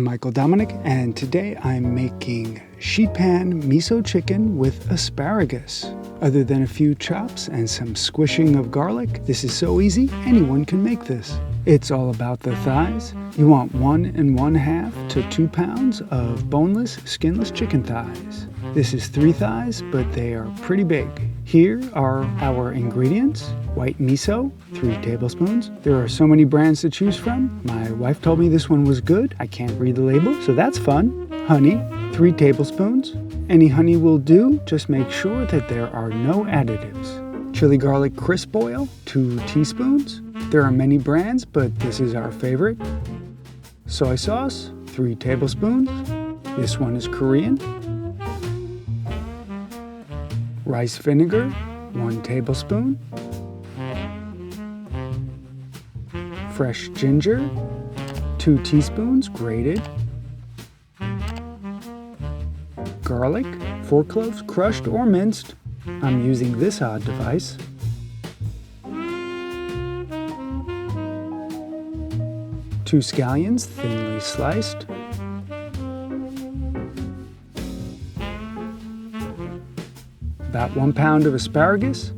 I'm Michael Dominic, and today I'm making sheet pan miso chicken with asparagus. Other than a few chops and some squishing of garlic, this is so easy, anyone can make this. It's all about the thighs. You want 1 1/2 to 2 pounds of boneless, skinless chicken thighs. This is 3 thighs, but they are pretty big. Here are our ingredients. White miso, 3 tablespoons. There are so many brands to choose from. My wife told me this one was good. I can't read the label, so that's fun. Honey, 3 tablespoons. Any honey will do, just make sure that there are no additives. Chile-garlic crisp oil, 2 teaspoons. There are many brands, but this is our favorite. Soy sauce, 3 tablespoons. This one is Korean. Rice vinegar, 1 tablespoon. Fresh ginger, 2 teaspoons grated. Garlic, 4 cloves crushed or minced. I'm using this odd device. Two scallions, thinly sliced. About 1 pound of asparagus.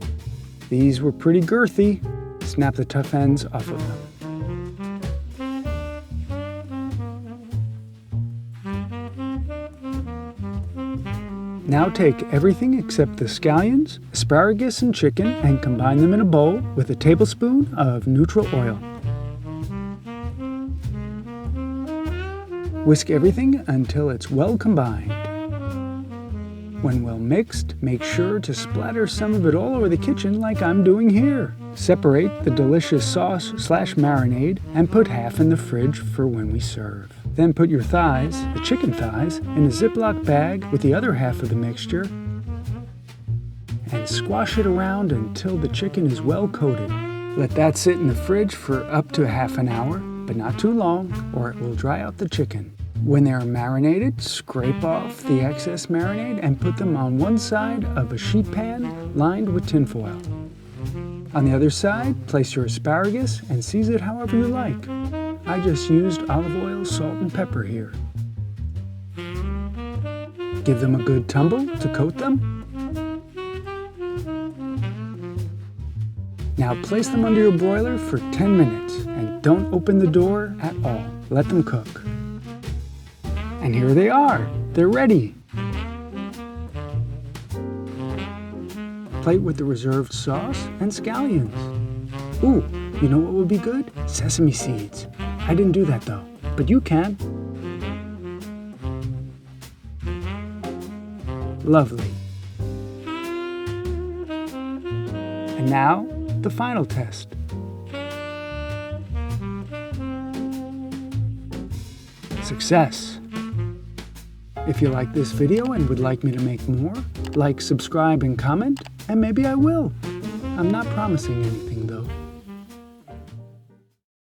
These were pretty girthy. Snap the tough ends off of them. Now take everything except the scallions, asparagus, and chicken and combine them in a bowl with a tablespoon of neutral oil. Whisk everything until it's well combined. When well mixed, make sure to splatter some of it all over the kitchen like I'm doing here. Separate the delicious sauce/marinade and put half in the fridge for when we serve. Then put your thighs, the chicken thighs, in a Ziploc bag with the other half of the mixture and squash it around until the chicken is well coated. Let that sit in the fridge for up to half an hour, but not too long, or it will dry out the chicken. When they are marinated, scrape off the excess marinade and put them on one side of a sheet pan lined with tinfoil. On the other side, place your asparagus and season it however you like. I just used olive oil, salt, and pepper here. Give them a good tumble to coat them. Now place them under your broiler for 10 minutes and don't open the door at all. Let them cook. And here they are. They're ready. Plate with the reserved sauce and scallions. Ooh, you know what would be good? Sesame seeds. I didn't do that though, but you can. Lovely. And now, the final test. Success. If you like this video and would like me to make more, like, subscribe, and comment, and maybe I will. I'm not promising anything.